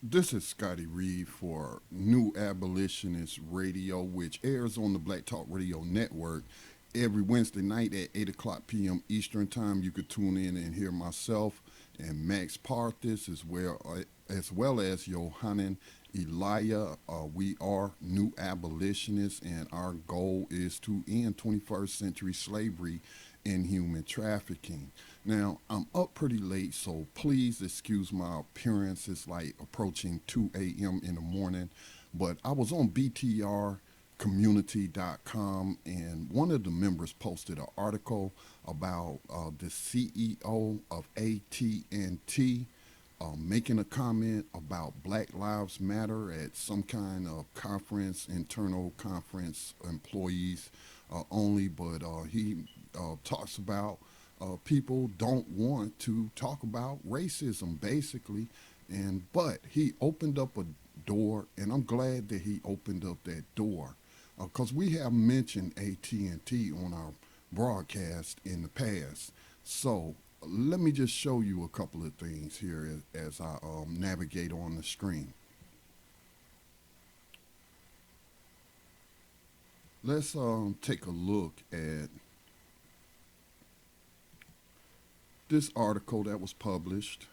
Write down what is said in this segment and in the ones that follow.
This is Scotty Reed for New Abolitionist Radio, which airs on the Black Talk Radio Network every Wednesday night at 8 o'clock p.m. Eastern Time. You could tune in and hear myself and Max Parthis as well as Yohanan Elia. We are new abolitionists, and our goal is to end 21st century slavery and human trafficking. Now, I'm up pretty late, so please excuse my appearance. It's like approaching 2 a.m. in the morning, but I was on btrcommunity.com, and one of the members posted an article about the CEO of AT&T making a comment about Black Lives Matter at some kind of conference, internal conference, employees only, but he talks about people don't want to talk about racism, basically. And but he opened up a door, and I'm glad that he opened up that door, because we have mentioned AT&T on our broadcast in the past. So let me just show you a couple of things here as I navigate on the screen. Let's take a look at this article that was published.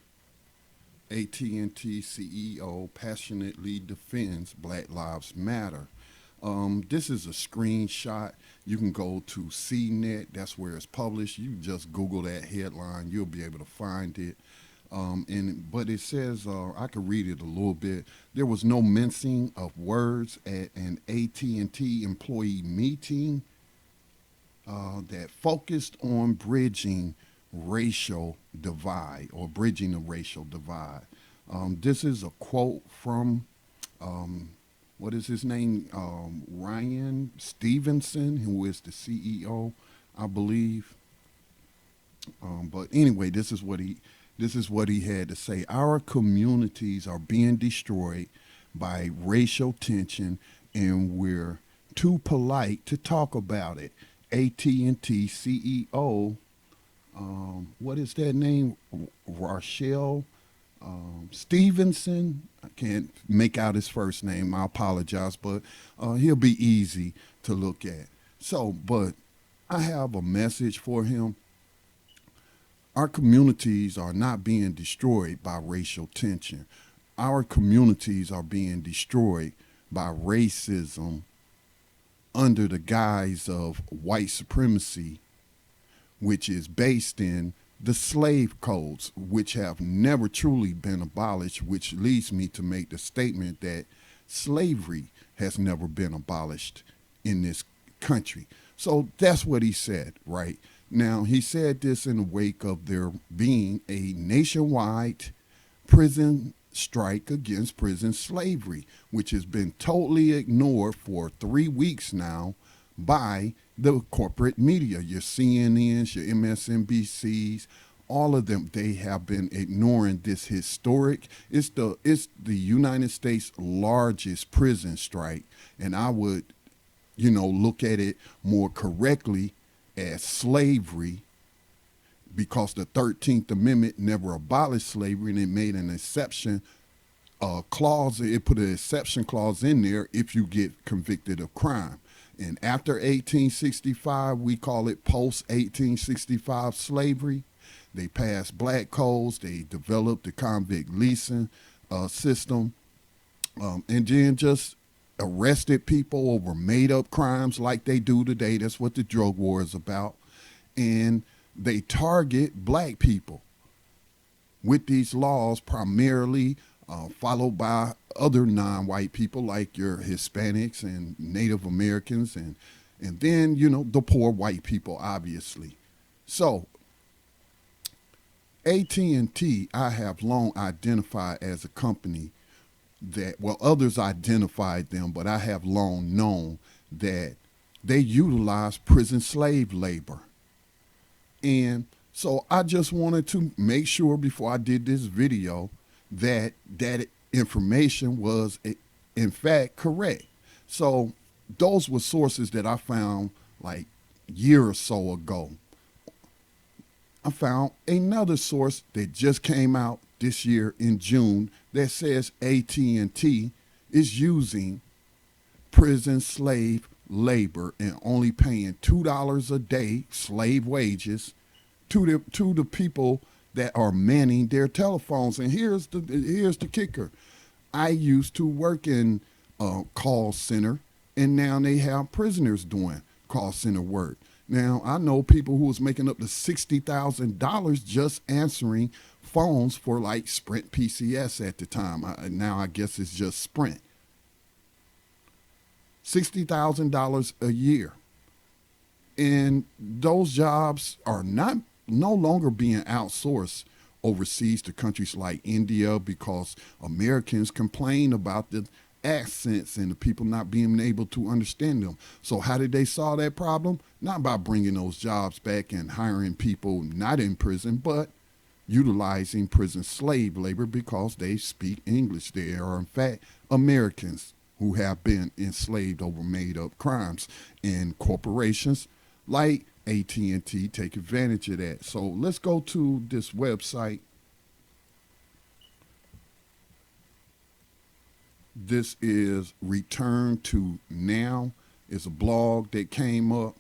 AT&T CEO passionately defends Black Lives Matter. This is a screenshot. You can go to CNET. That's where it's published. You just Google that headline. You'll be able to find it. But it says I could read it a little bit. There was no mincing of words at an AT&T employee meeting that focused on bridging racial divide or bridging the racial divide. This is a quote from what is his name? Ryan Stevenson, who is the CEO, I believe. But anyway, this is what he had to say. Our communities are being destroyed by racial tension, and we're too polite to talk about it. AT&T CEO, what is that name? Rachel Stevenson. I can't make out his first name. I apologize, but he'll be easy to look at. So, but I have a message for him. Our communities are not being destroyed by racial tension. Our communities are being destroyed by racism under the guise of white supremacy, which is based in the slave codes, which have never truly been abolished, which leads me to make the statement that slavery has never been abolished in this country. So that's what he said, right? Now, he said this in the wake of there being a nationwide prison strike against prison slavery, which has been totally ignored for 3 weeks now by the corporate media, your CNNs, your MSNBCs, all of them. They have been ignoring this historic. It's the United States largest prison strike, and I would, look at it more correctly as slavery, because the 13th Amendment never abolished slavery, and it made an exception clause. It put an exception clause in there if you get convicted of crime. And after 1865, we call it post 1865 slavery. They passed black codes. They developed the convict leasing system, and then just arrested people over made up crimes like they do today. That's what the drug war is about. And they target black people with these laws, primarily followed by other non-white people like your Hispanics and Native Americans, and then the poor white people, obviously. So AT&T, I have long identified as a company that, well, others identified them, but I have long known that they utilize prison slave labor. And so I just wanted to make sure before I did this video that that information was in fact correct. So those were sources that I found like a year or so ago. I found another source that just came out this year in June that says AT&T is using prison slave labor and only paying $2 a day slave wages to the people that are manning their telephones. And here's the kicker. I used to work in a call center, and now they have prisoners doing call center work. Now I know people who was making up to $60,000 just answering phones for like Sprint PCS at the time. Now I guess it's just Sprint. $60,000 a year, and those jobs are no longer being outsourced overseas to countries like India because Americans complain about the accents and the people not being able to understand them. So how did they solve that problem? Not by bringing those jobs back and hiring people not in prison, but utilizing prison slave labor because they speak English. They are in fact Americans who have been enslaved over made up crimes, and corporations like AT&T take advantage of that. So let's go to this website. This is Return to Now. It's a blog that came up.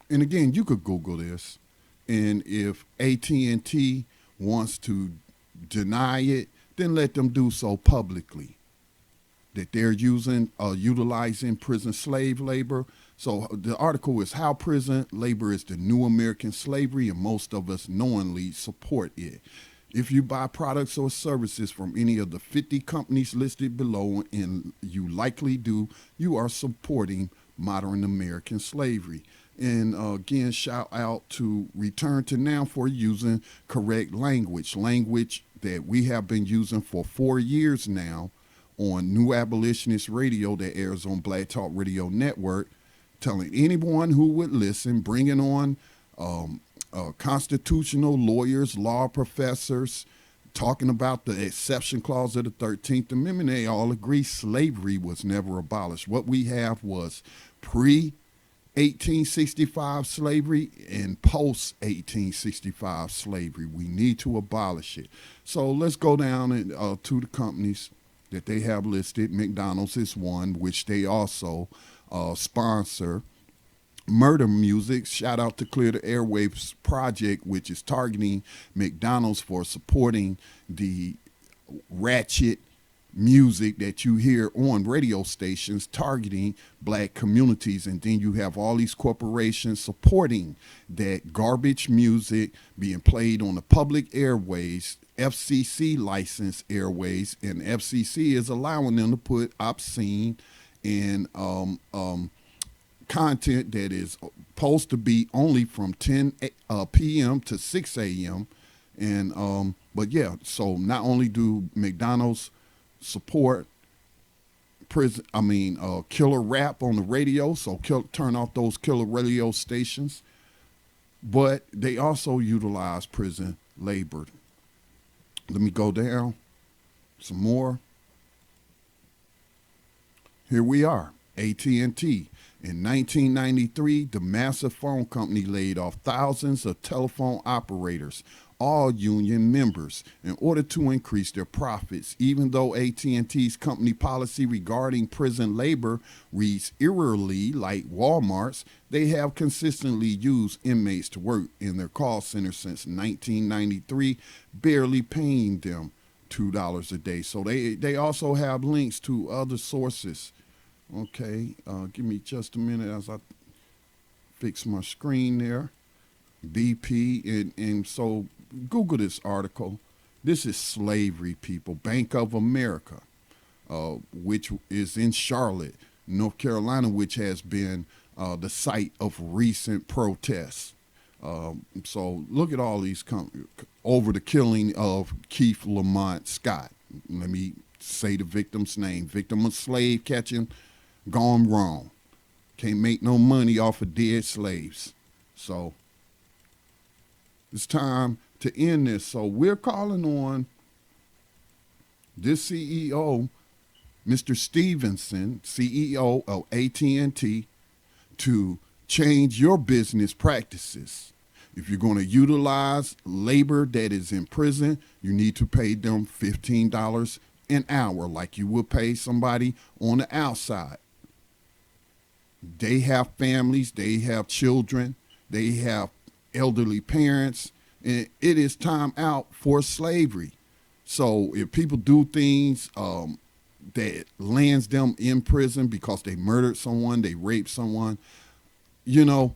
And again, you could Google this. And if AT&T wants to deny it, then let them do so publicly. That they're utilizing prison slave labor. So the article is How Prison Labor is the New American Slavery, and most of us knowingly support it. If you buy products or services from any of the 50 companies listed below, and you likely do, you are supporting modern American slavery. And again, shout out to Return to Now for using correct language that we have been using for 4 years now on New Abolitionist Radio that airs on Black Talk Radio Network, telling anyone who would listen, bringing on constitutional lawyers, law professors, talking about the exception clause of the 13th Amendment. They all agree slavery was never abolished. What we have was pre-1865 slavery and post-1865 slavery. We need to abolish it. So let's go down to the companies that they have listed. McDonald's is one, which they also sponsor. Murder Music, shout out to Clear the Airwaves Project, which is targeting McDonald's for supporting the ratchet music that you hear on radio stations targeting black communities. And then you have all these corporations supporting that garbage music being played on the public airways, FCC licensed airways, and FCC is allowing them to put obscene and content that is supposed to be only from 10 p.m. to 6 a.m. And but yeah, so not only do McDonald's support killer rap on the radio, so turn off those killer radio stations, but they also utilize prison labor. Let me go down some more. Here we are, AT&T. In 1993, the massive phone company laid off thousands of telephone operators, all union members, in order to increase their profits. Even though AT&T's company policy regarding prison labor reads eerily like Walmart's, they have consistently used inmates to work in their call center since 1993, barely paying them $2 a day. So they also have links to other sources. Okay, give me just a minute as I fix my screen there. BP, and so Google this article. This is slavery, people. Bank of America, which is in Charlotte, North Carolina, which has been the site of recent protests. So look at all these over the killing of Keith Lamont Scott. Let me say the victim's name. Victim of slave catching gone wrong. Can't make no money off of dead slaves. So it's time to end this. So we're calling on this CEO, Mr. Stephenson, CEO of AT&T, to change your business practices. If you're going to utilize labor that is in prison, you need to pay them $15 an hour like you would pay somebody on the outside. They have families, they have children, they have elderly parents, and it is time out for slavery. So if people do things that lands them in prison because they murdered someone, they raped someone, you know,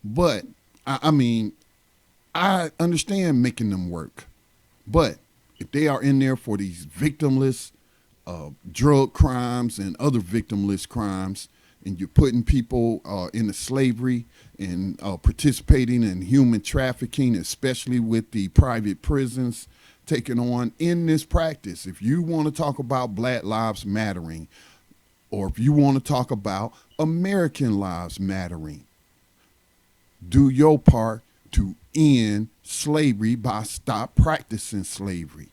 but I mean, I understand making them work, but if they are in there for these victimless drug crimes and other victimless crimes, and you're putting people into slavery and participating in human trafficking, especially with the private prisons taking on in this practice. If you want to talk about Black Lives Mattering, or if you want to talk about American Lives Mattering, do your part to end slavery by stop practicing slavery.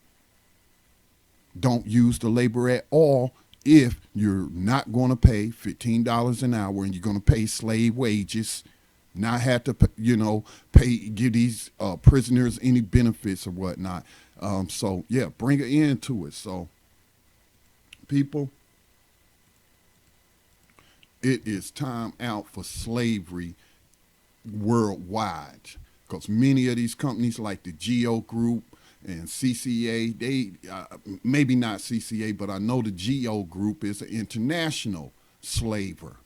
Don't use the labor at all if you're not going to pay $15 an hour and you're going to pay slave wages, not have to, pay, give these prisoners any benefits or whatnot. So, yeah, bring an end to it. So, people, it is time out for slavery worldwide, because many of these companies like the Geo Group and CCA, they maybe not CCA, but I know the Geo Group is an international slaver.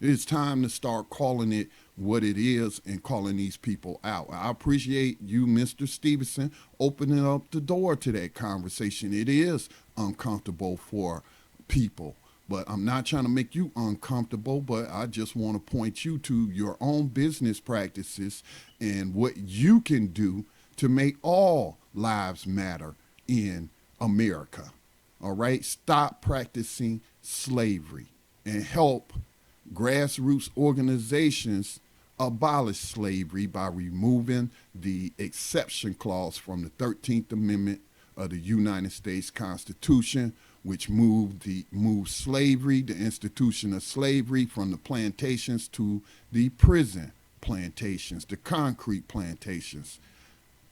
It's time to start calling it what it is and calling these people out. I appreciate you, Mr. Stephenson, opening up the door to that conversation. It is uncomfortable for people, but I'm not trying to make you uncomfortable, but I just want to point you to your own business practices and what you can do to make all lives matter in America. All right? Stop practicing slavery and help grassroots organizations abolish slavery by removing the exception clause from the 13th Amendment of the United States Constitution, which moved slavery, the institution of slavery, from the plantations to the prison plantations, the concrete plantations.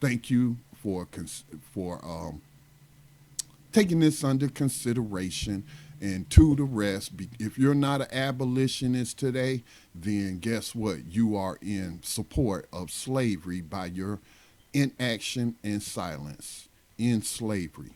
Thank you for taking this under consideration. And to the rest, if you're not an abolitionist today, then guess what? You are in support of slavery by your inaction and silence in slavery.